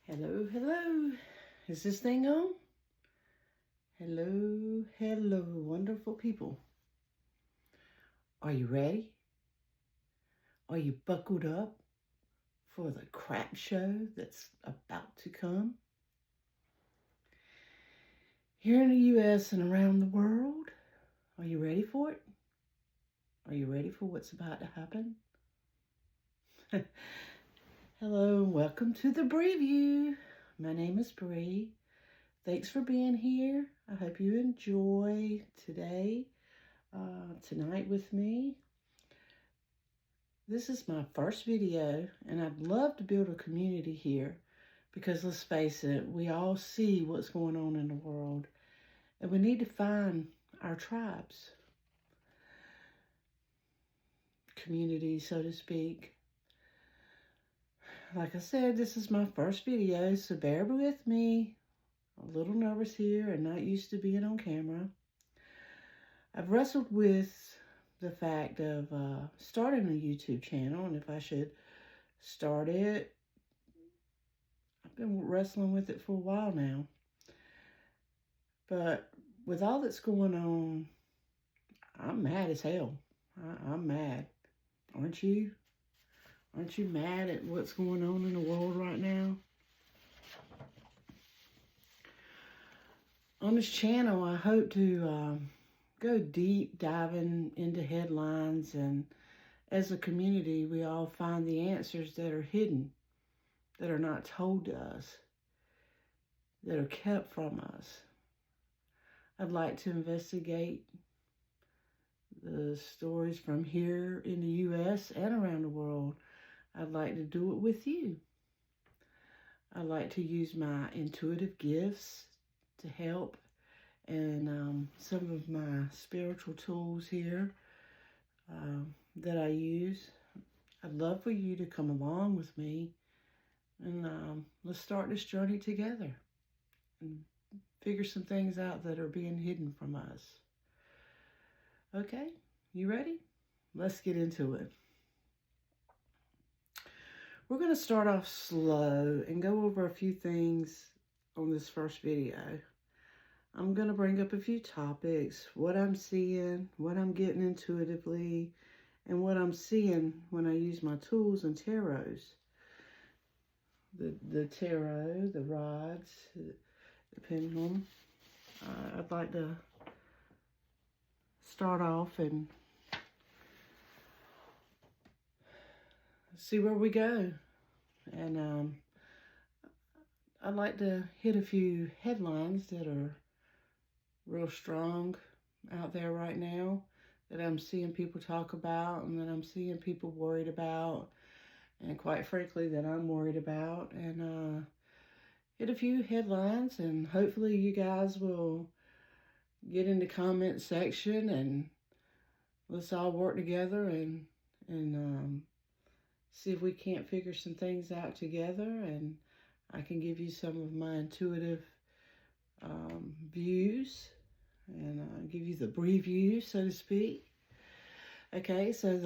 Hello, hello. Is this thing on? Hello, hello, wonderful people. Are you ready? Are you buckled up for the crap show that's about to come? Here in the U.S. and around the world, are you ready for it? Are you ready for what's about to happen? Hello, and welcome to the preview. My name is Bree. Thanks for being here. I hope you enjoy tonight with me. This is my first video, and I'd love to build a community here because let's face it, we all see what's going on in the world, and we need to find our tribes, community, so to speak. Like I said, this is my first video, so bear with me. I'm a little nervous here and not used to being on camera. I've wrestled with the fact of starting a YouTube channel and if I should start it. I've been wrestling with it for a while now. But with all that's going on, I'm mad as hell. I'm mad. Aren't you? Aren't you mad at what's going on in the world right now? On this channel, I hope to go deep diving into headlines, and as a community, we all find the answers that are hidden, that are not told to us, that are kept from us. I'd like to investigate the stories from here in the U.S. and around the world. I'd like to do it with you. I'd like to use my intuitive gifts to help, and some of my spiritual tools here that I use. I'd love for you to come along with me, and let's start this journey together and figure some things out that are being hidden from us. Okay, you ready? Let's get into it. We're going to start off slow and go over a few things on this first video. I'm going to bring up a few topics, what I'm seeing, what I'm getting intuitively, and what I'm seeing when I use my tools and tarots. The tarot, the rods, the pendulum. I'd like to start off and see where we go. And I'd like to hit a few headlines that are real strong out there right now that I'm seeing people talk about and that I'm seeing people worried about, and quite frankly that I'm worried about, and hit a few headlines, and hopefully you guys will get in the comment section and let's all work together and see if we can't figure some things out together, and I can give you some of my intuitive views and give you the preview, so to speak. Okay, so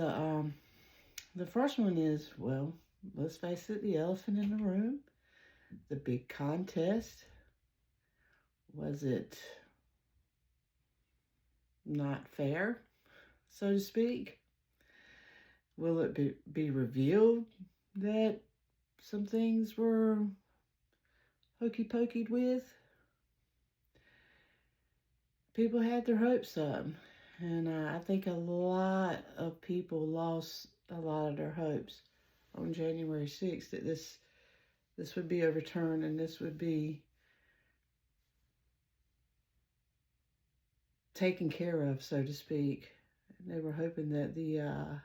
the first one is, well, let's face it, the elephant in the room, the big contest. Was it not fair, so to speak? Will it be revealed that some things were hokey-pokeyed with? People had their hopes up, and I think a lot of people lost a lot of their hopes on January 6th that this would be overturned and this would be taken care of, so to speak. And they were hoping that the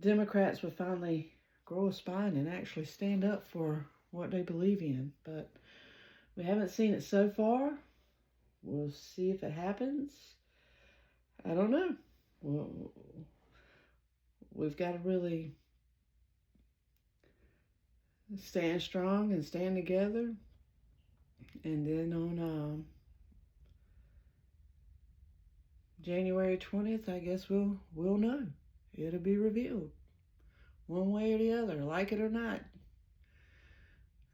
Democrats would finally grow a spine and actually stand up for what they believe in, but we haven't seen it so far. We'll see if it happens. I don't know. We've got to really stand strong and stand together. And then on January 20th, I guess we'll know. It'll be revealed one way or the other, like it or not.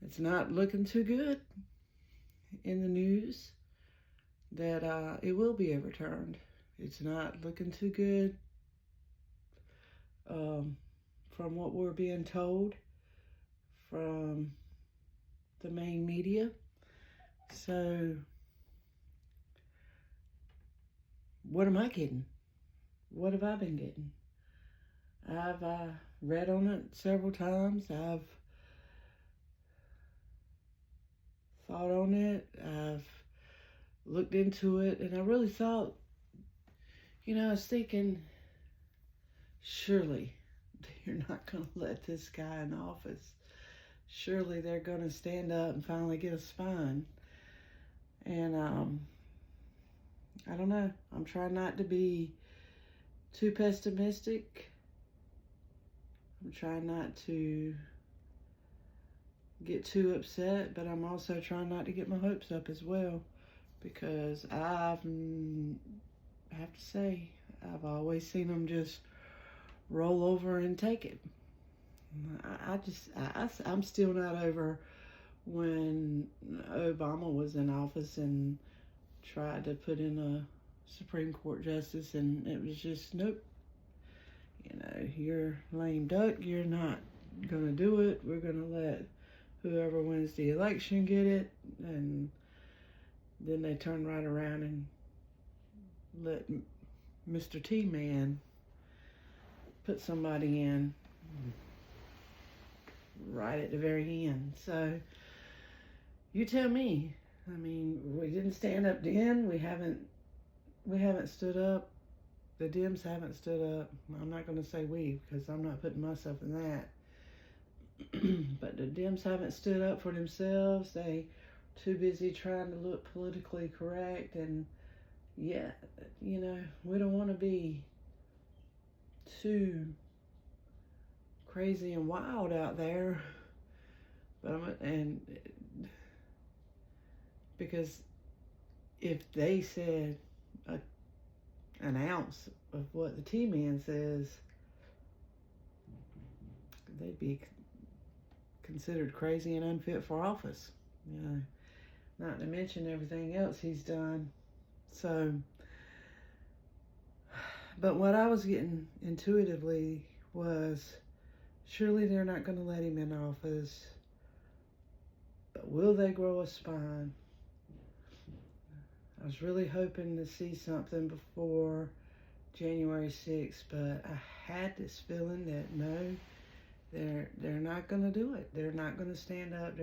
it's not looking too good in the news that it will be overturned. It's not looking too good from what we're being told from the main media. So, what am I getting? What have I been getting? I've read on it several times. I've thought on it. I've looked into it, and I really thought, I was thinking, surely they're not going to let this guy in office. Surely they're going to stand up and finally get a spine. And I don't know. I'm trying not to be too pessimistic. I'm trying not to get too upset, but I'm also trying not to get my hopes up as well, because I have to say, I've always seen them just roll over and take it. I'm still not over when Obama was in office and tried to put in a Supreme Court justice, and it was just, nope. You're lame duck. You're not going to do it. We're going to let whoever wins the election get it. And then they turn right around and let Mr. T-Man put somebody in right at the very end. So you tell me. I mean, we didn't stand up then. We haven't stood up. The Dems haven't stood up. I'm not going to say we, because I'm not putting myself in that. But the Dems haven't stood up for themselves. They too busy trying to look politically correct. And yeah, we don't want to be too crazy and wild out there. And because if they said an ounce of what the T-Man says, they'd be considered crazy and unfit for office. Not to mention everything else he's done. So, but what I was getting intuitively was, surely they're not going to let him in office, but will they grow a spine? I was really hoping to see something before January 6th, but I had this feeling that no, they're not going to do it. They're not going to stand up.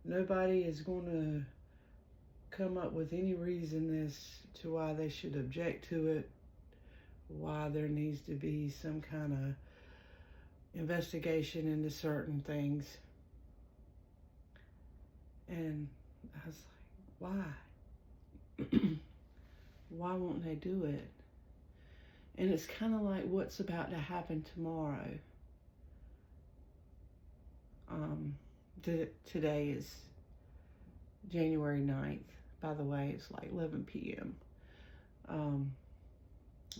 Nobody is going to come up with any reason as to why they should object to it, why there needs to be some kind of investigation into certain things. And I was like, why? Why won't they do it? And it's kind of like what's about to happen tomorrow. Today is January 9th. By the way, it's like 11 p.m. I'm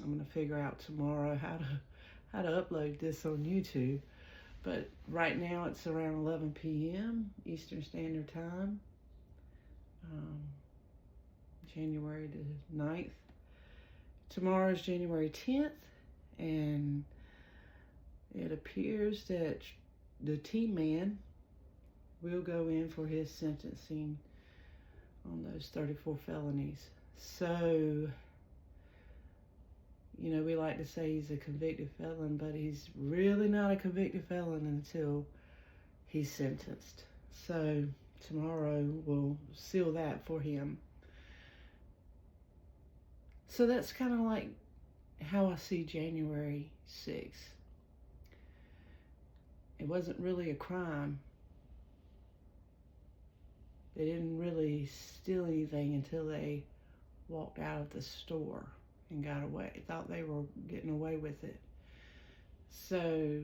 going to figure out tomorrow how to upload this on YouTube. But right now it's around 11 p.m. Eastern Standard Time. January the 9th. Tomorrow is January 10th, and it appears that the T-Man will go in for his sentencing on those 34 felonies. So, we like to say he's a convicted felon, but he's really not a convicted felon until he's sentenced. So tomorrow will seal that for him. So that's kind of like how I see January 6th. It wasn't really a crime. They didn't really steal anything until they walked out of the store and got away. Thought they were getting away with it. So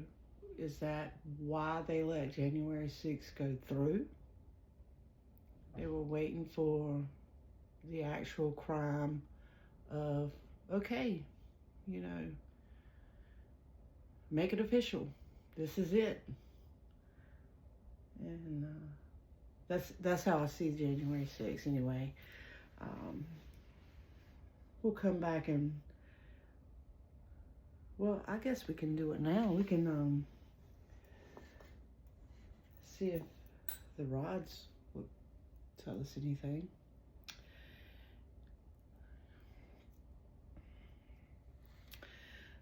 is that why they let January 6th go through? They were waiting for the actual crime of, okay, make it official. This is it. And that's how I see January 6th anyway. Um, we'll come back and, well, I guess we can do it now. We can see if the rods will tell us anything.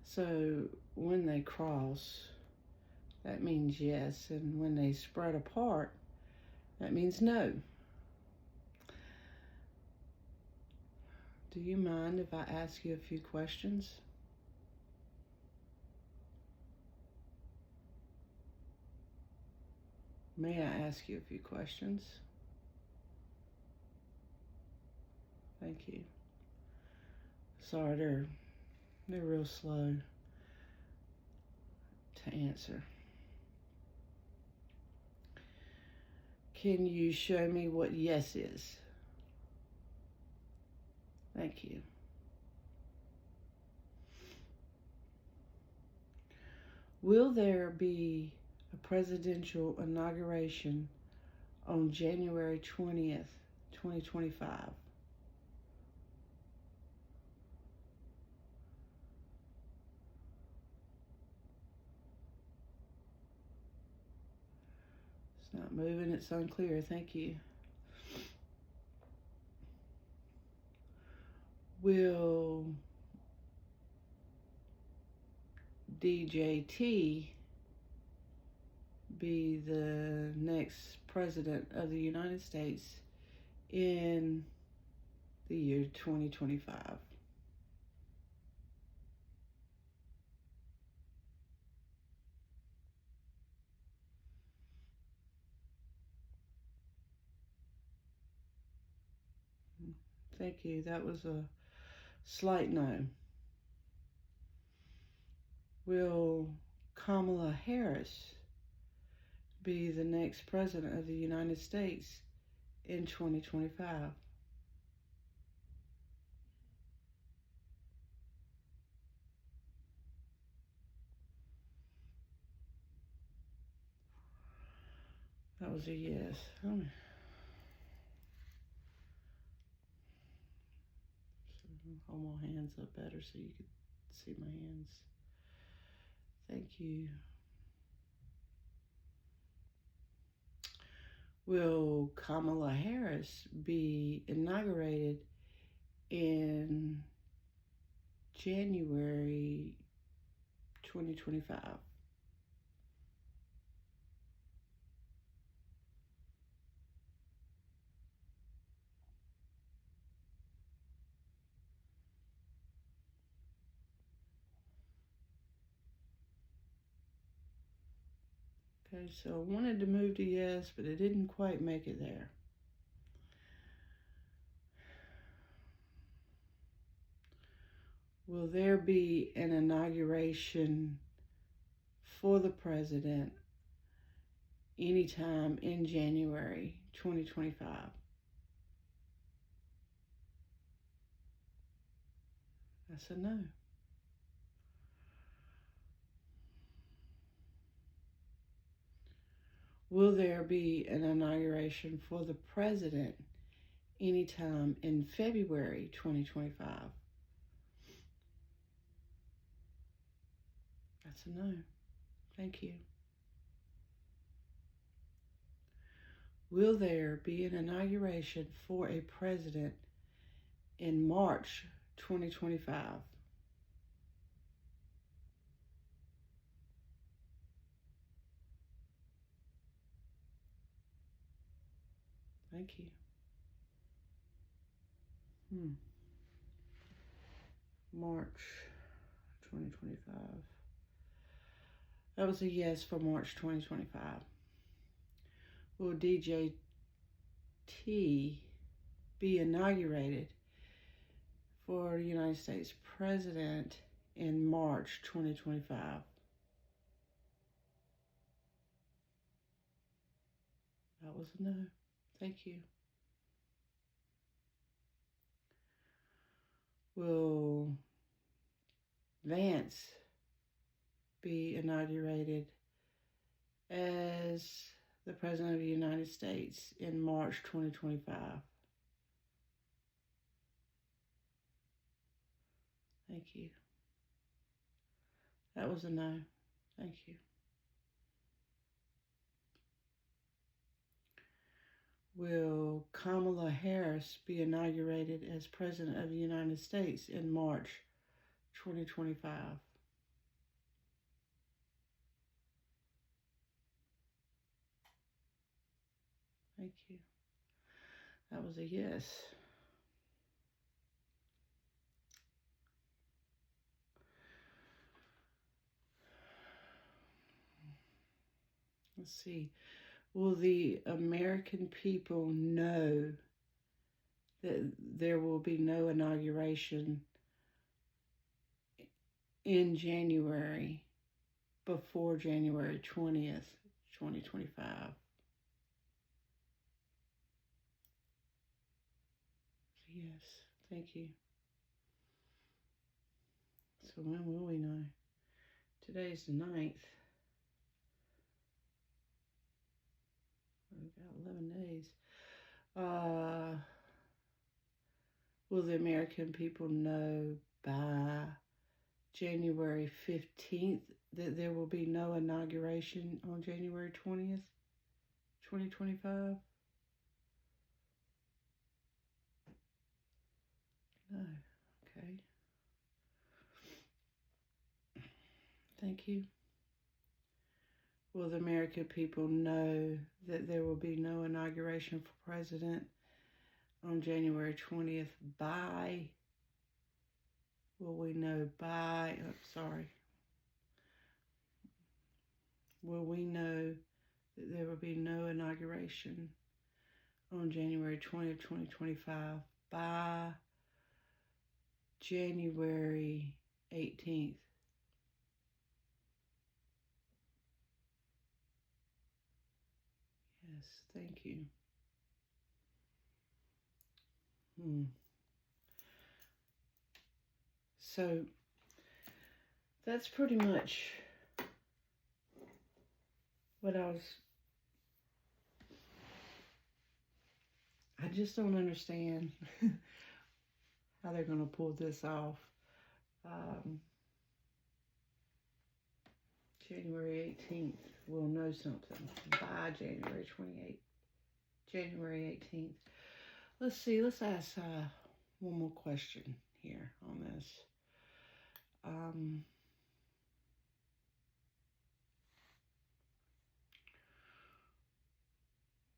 So when they cross, that means yes, and when they spread apart, that means no. Do you mind if I ask you a few questions? May I ask you a few questions? Thank you. Sorry, they're real slow to answer. Can you show me what yes is? Thank you. Will there be a presidential inauguration on January 20th, 2025? It's not moving, it's unclear. Thank you. Will DJT be the next president of the United States in the year 2025? Thank you. That was a slight no. Will Kamala Harris be the next president of the United States in 2025? That was a yes. Hold my hands up better so you can see my hands. Thank you. Will Kamala Harris be inaugurated in January 2025? Okay, so I wanted to move to yes, but it didn't quite make it there. Will there be an inauguration for the president anytime in January 2025? That's a no. Will there be an inauguration for the president anytime in February 2025? That's a no. Thank you. Will there be an inauguration for a president in March 2025? Thank you. March 2025. That was a yes for March 2025. Will DJT be inaugurated for the United States president in March 2025? That was a no. Thank you. Will Vance be inaugurated as the President of the United States in March 2025? Thank you. That was a no. Thank you. Will Kamala Harris be inaugurated as President of the United States in March 2025? Thank you. That was a yes. Let's see. Will the American people know that there will be no inauguration in January before January 20th, 2025? Yes, thank you. So when will we know? Today's the 9th. We've got 11 days. Will the American people know by January 15th that there will be no inauguration on January 20th, 2025? No. Okay. Thank you. Will the American people know that there will be no inauguration for president on January 20th by, will we know by, will we know that there will be no inauguration on January 20th, 2025 by January 18th? Yes, thank you. So that's pretty much what I just don't understand how they're going to pull this off. January 18th, we'll know something by January 28th, January 18th. Let's see, let's ask one more question here on this.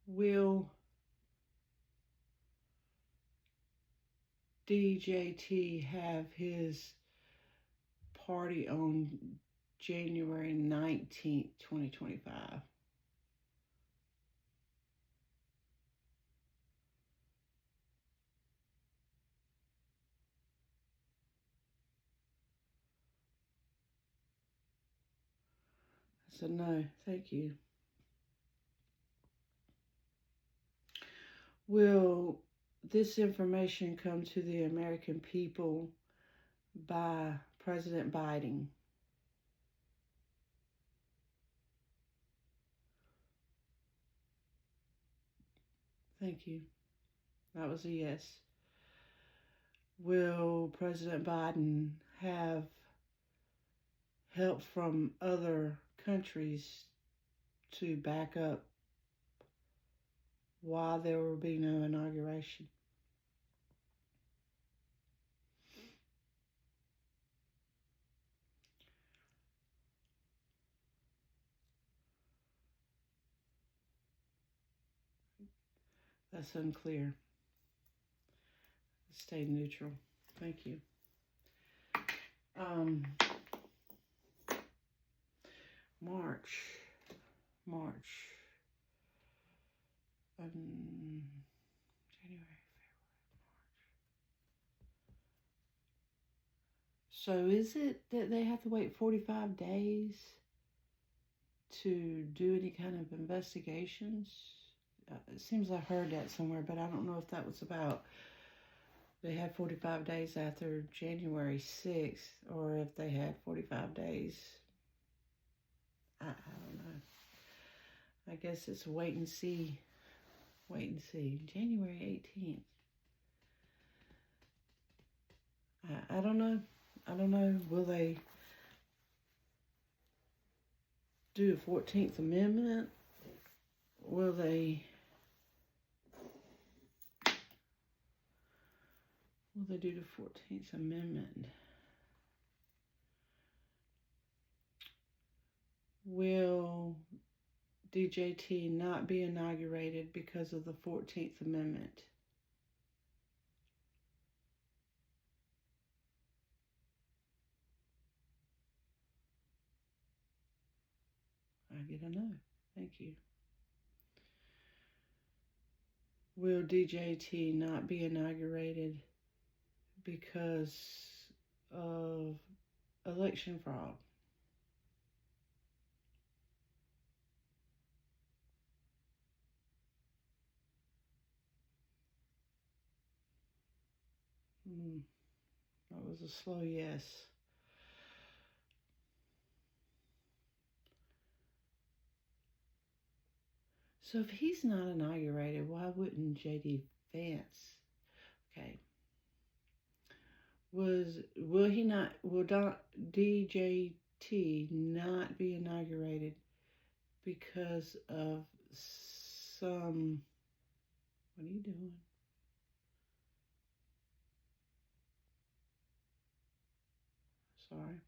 Will DJT have his party on January 19th, 2025? So no, thank you. Will this information come to the American people by President Biden? Thank you. That was a yes. Will President Biden have help from other countries to back up why there will be no inauguration? That's unclear. Stay neutral. Thank you. March. January, February, March. So is it that they have to wait 45 days to do any kind of investigations? It seems I heard that somewhere, but I don't know if that was about they had 45 days after January 6th, or if they had 45 days. I don't know. I guess it's wait and see. Wait and see. January 18th. I don't know. I don't know. Will they do the 14th Amendment? Will they do the 14th Amendment? Will DJT not be inaugurated because of the 14th Amendment? I get a no. Thank you. Will DJT not be inaugurated because of election fraud? That was a slow yes. So if he's not inaugurated, why wouldn't J.D. Vance? Okay. Will DJT not be inaugurated because of some, what are you doing? Sorry.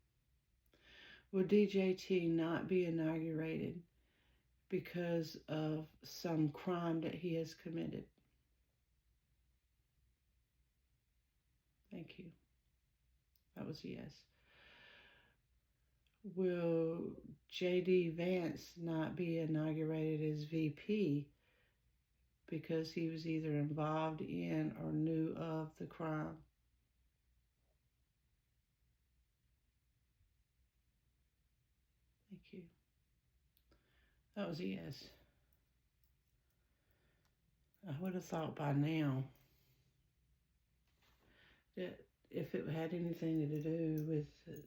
Will DJT not be inaugurated because of some crime that he has committed? Thank you. That was a yes. Will J.D. Vance not be inaugurated as VP because he was either involved in or knew of the crime? Thank you. That was a yes. I would have thought by now that if it had anything to do with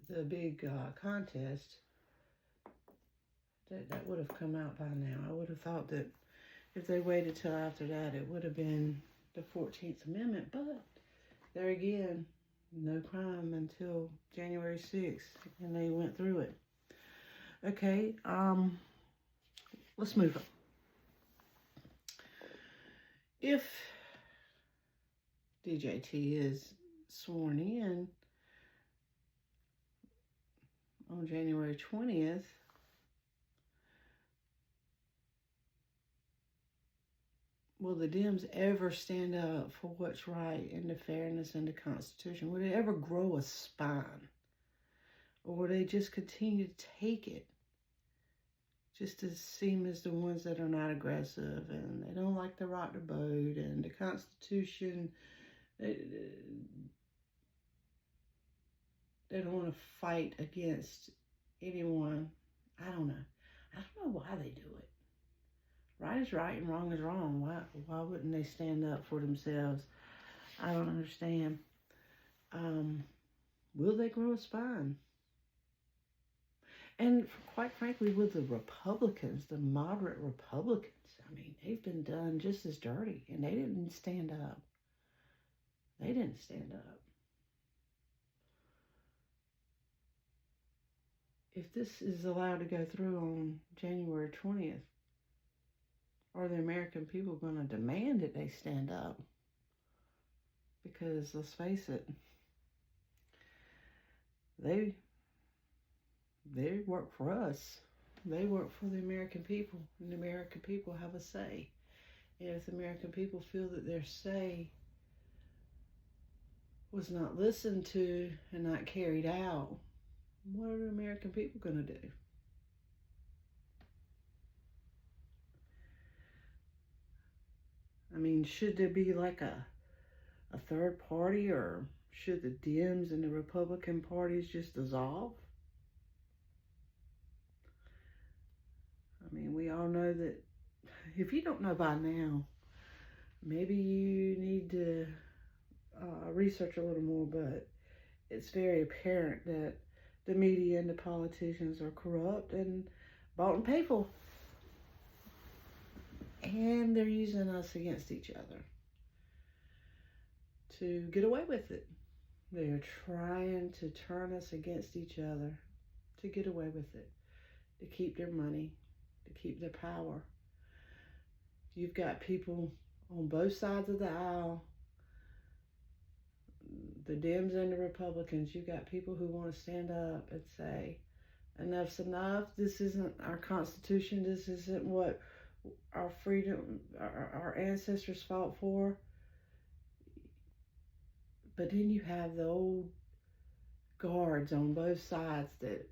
the big contest, that would have come out by now. I would have thought that if they waited till after that, it would have been the 14th Amendment. But there again, no crime until January 6th, and they went through it. Okay, let's move on. If DJT is sworn in on January 20th, will the Dems ever stand up for what's right and the fairness and the Constitution? Will they ever grow a spine? Or will they just continue to take it? Just to seem as the ones that are not aggressive and they don't like the right to vote and the Constitution, they don't want to fight against anyone. I don't know. I don't know why they do it. Right is right and wrong is wrong. Why wouldn't they stand up for themselves? I don't understand. Will they grow a spine? And quite frankly, with the Republicans, the moderate Republicans, I mean, they've been done just as dirty, and they didn't stand up. They didn't stand up. If this is allowed to go through on January 20th, are the American people going to demand that they stand up? Because let's face it, they work for us. They work for the American people, and the American people have a say. And if the American people feel that their say was not listened to and not carried out, what are the American people going to do? I mean, should there be like a third party, or should the Dems and the Republican parties just dissolve? I mean, we all know that, if you don't know by now, maybe you need to research a little more, but it's very apparent that the media and the politicians are corrupt and bought and paid for. And they're using us against each other to get away with it. They're trying to turn us against each other to get away with it, to keep their money, to keep their power. You've got people on both sides of the aisle, the Dems and the Republicans. You've got people who want to stand up and say, enough's enough. This isn't our Constitution. This isn't what our freedom, our ancestors fought for. But then you have the old guards on both sides that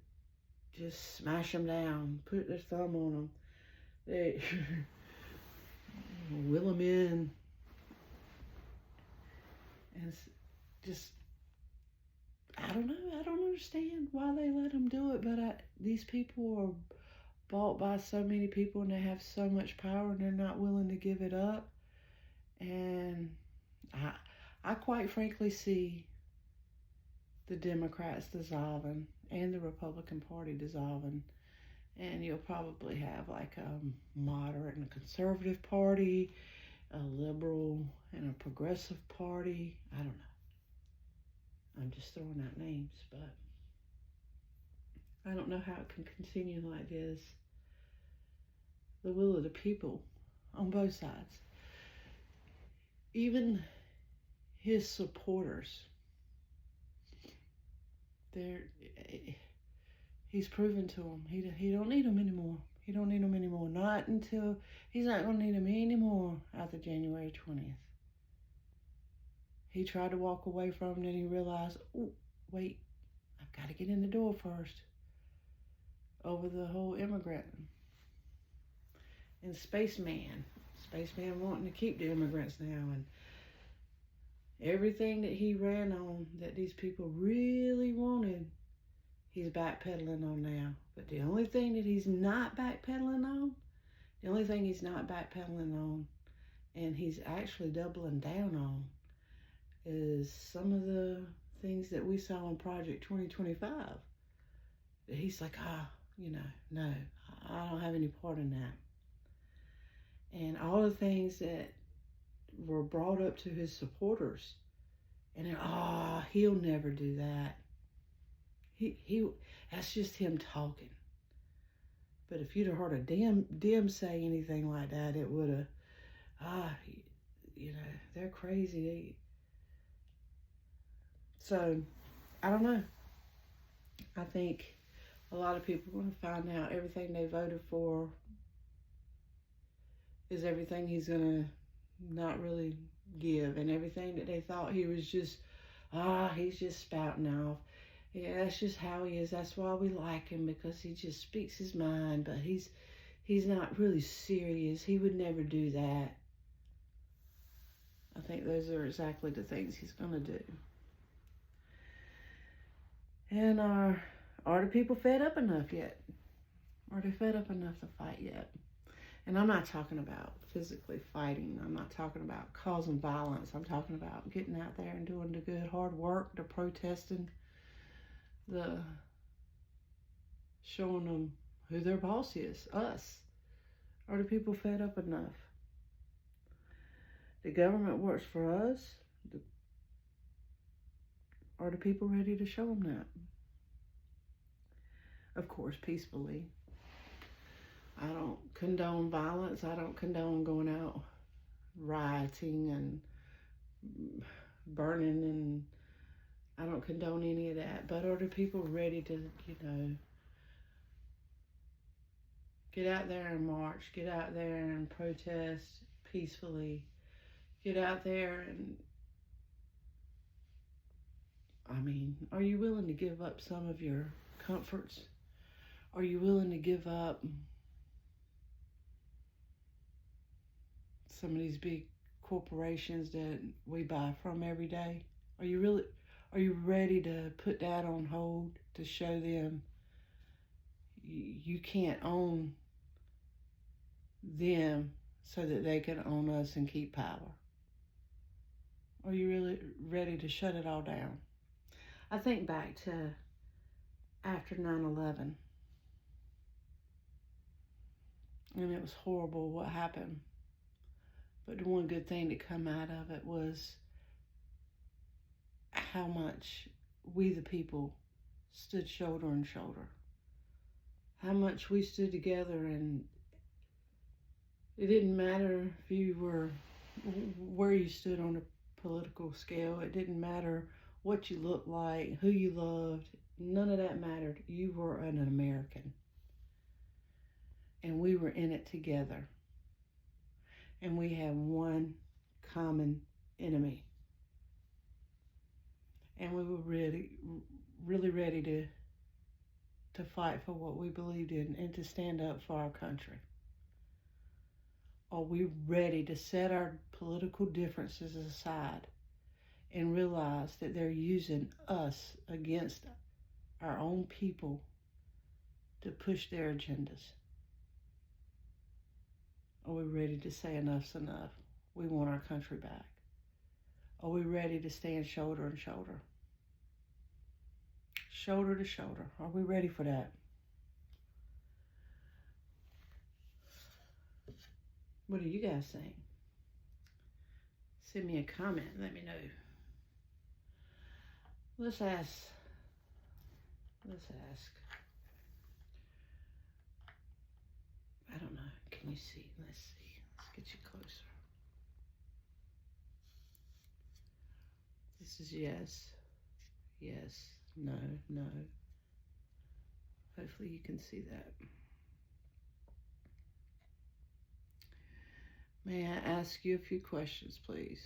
just smash them down, put their thumb on them. They will them in. And just, I don't know. I don't understand why they let them do it. But these people are bought by so many people and they have so much power and they're not willing to give it up. And I quite frankly see the Democrats dissolving and the Republican Party dissolving. And you'll probably have like a moderate and a conservative party, a liberal and a progressive party. I don't know. I'm just throwing out names, but I don't know how it can continue like this. The will of the people on both sides. Even his supporters, he's proven to them he don't need them anymore. He don't need them anymore. Not until he's not going to need them anymore after January 20th. He tried to walk away from them, and then he realized, oh, wait, I've got to get in the door first. Over the whole immigrant and Spaceman wanting to keep the immigrants now, and everything that he ran on that these people really wanted, he's backpedaling on now. But the only thing that he's not backpedaling on, and he's actually doubling down on, is some of the things that we saw in Project 2025. That he's like, no, I don't have any part in that. And all the things that were brought up to his supporters, and then, he'll never do that. He that's just him talking. But if you'd have heard a Dem say anything like that, it would have, they're crazy. So, I don't know. I think a lot of people are going to find out everything they voted for is everything he's going to not really give, and everything that they thought he was just, he's just spouting off. Yeah, that's just how he is. That's why we like him, because he just speaks his mind, but he's not really serious. He would never do that. I think those are exactly the things he's going to do. And are the people fed up enough yet? Are they fed up enough to fight yet? And I'm not talking about physically fighting. I'm not talking about causing violence. I'm talking about getting out there and doing the good hard work, the protesting, the showing them who their boss is, us. Are the people fed up enough? The government works for us. Are the people ready to show them that? Of course, peacefully. I don't condone violence. I don't condone going out rioting and burning, and I don't condone any of that. But are the people ready to, get out there and march, get out there and protest peacefully, get out there and, are you willing to give up some of your comforts? Are you willing to give up some of these big corporations that we buy from every day? Are you ready to put that on hold to show them you can't own them so that they can own us and keep power? Are you really ready to shut it all down? I think back to after 9/11, and it was horrible what happened. But the one good thing that come out of it was how much we the people stood shoulder and shoulder. How much we stood together, and it didn't matter if you were where you stood on the political scale. It didn't matter what you looked like, who you loved. None of that mattered. You were an American. And we were in it together. And we had one common enemy. And we were really ready to fight for what we believed in and to stand up for our country. Are we ready to set our political differences aside and realize that they're using us against our own people to push their agendas? Are we ready to say enough's enough? We want our country back. Are we ready to stand shoulder to shoulder? Shoulder to shoulder. Are we ready for that? What do you guys think? Send me a comment. Let me know. Let's ask. I don't know. Can you see? Let's see. Let's get you closer. This is yes. Yes. No. No. Hopefully you can see that. May I ask you a few questions, please?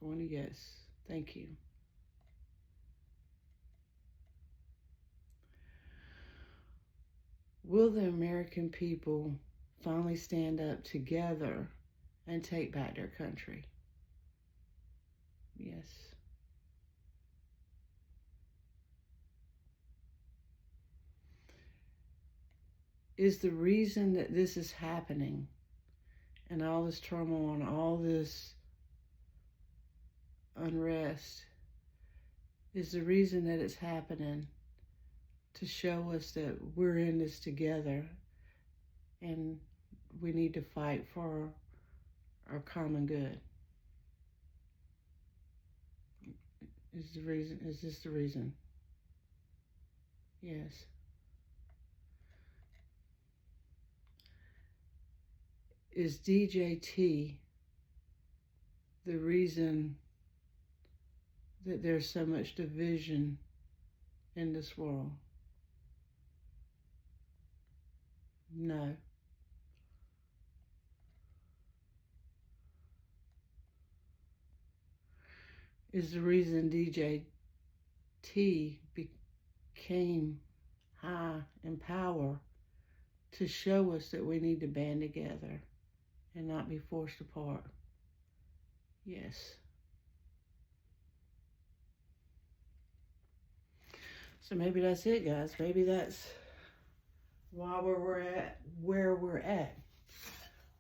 Going to yes. Thank you. Will the American people finally stand up together and take back their country? Yes. Is the reason that this is happening and all this turmoil and all this unrest, is the reason that it's happening to show us that we're in this together and we need to fight for our common good? Is this the reason? Yes. Is DJT the reason that there's so much division in this world? No. Is the reason DJT became high in power to show us that we need to band together and not be forced apart? Yes. So maybe that's it, guys. Maybe that's why we're at where we're at.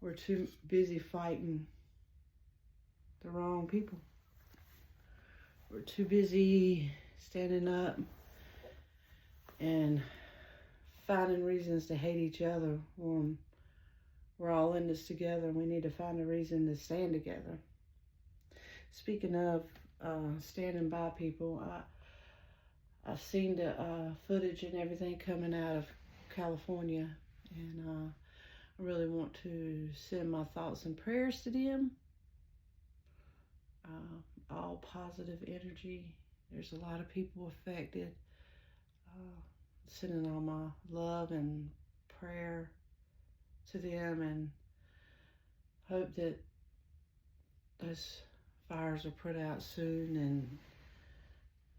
We're too busy fighting the wrong people. We're too busy standing up and finding reasons to hate each other when we're all in this together and we need to find a reason to stand together. Speaking of standing by people, I've seen the footage and everything coming out of California, and I really want to send my thoughts and prayers to them. All positive energy. There's a lot of people affected. Sending all my love and prayer to them, and hope that those fires are put out soon and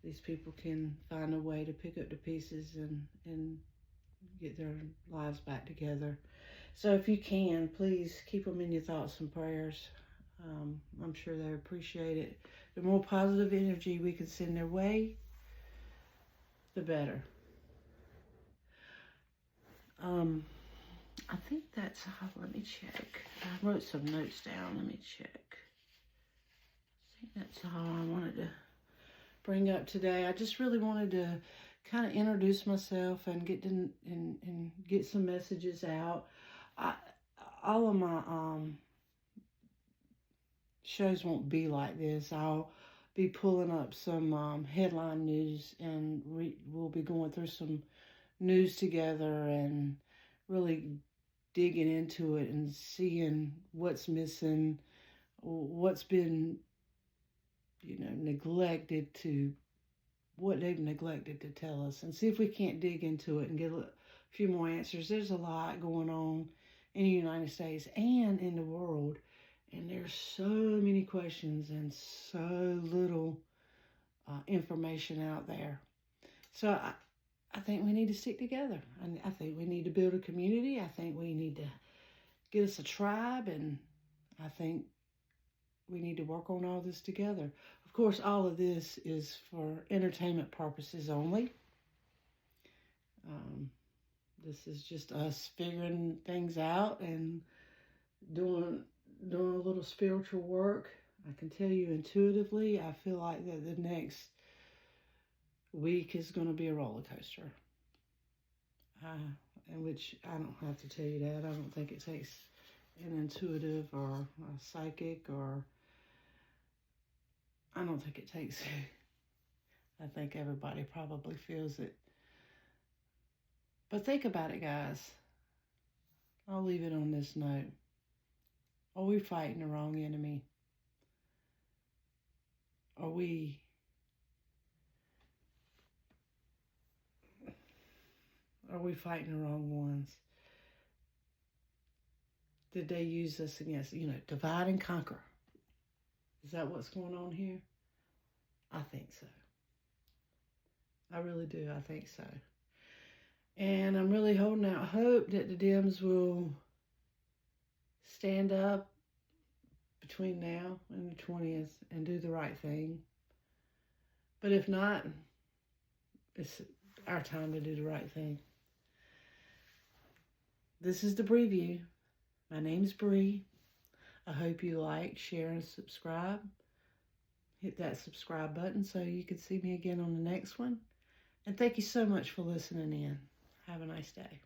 these people can find a way to pick up the pieces and get their lives back together. So if you can, please keep them in your thoughts and prayers. I'm sure they appreciate it. The more positive energy we can send their way, the better. I think that's all. Let me check. I wrote some notes down. Let me check. I think that's all I wanted to bring up today. I just really wanted to kind of introduce myself and get some messages out. all of my shows won't be like this. I'll be pulling up some headline news, and we'll be going through some news together and really digging into it and seeing what's missing, what's been, neglected to, what they've neglected to tell us, and see if we can't dig into it and get a few more answers. There's a lot going on in the United States and in the world, and there's so many questions and so little information out there. So I think we need to stick together. I think we need to build a community. I think we need to get us a tribe, and I think we need to work on all this together. Of course, all of this is for entertainment purposes only. This is just us figuring things out and doing a little spiritual work. I can tell you intuitively, I feel like that the next week is going to be a roller coaster. In which I don't have to tell you that. I don't think it takes an intuitive or a psychic, or I don't think it takes, I think everybody probably feels it. But think about it, guys. I'll leave it on this note. Are we fighting the wrong enemy? Are we fighting the wrong ones? Did they use us against, divide and conquer? Is that what's going on here? I think so. I really do. I think so. And I'm really holding out hope that the Dems will stand up between now and the 20th and do the right thing. But if not, it's our time to do the right thing. This is the Bree View. My name's Bree. I hope you like, share, and subscribe. Hit that subscribe button so you can see me again on the next one. And thank you so much for listening in. Have a nice day.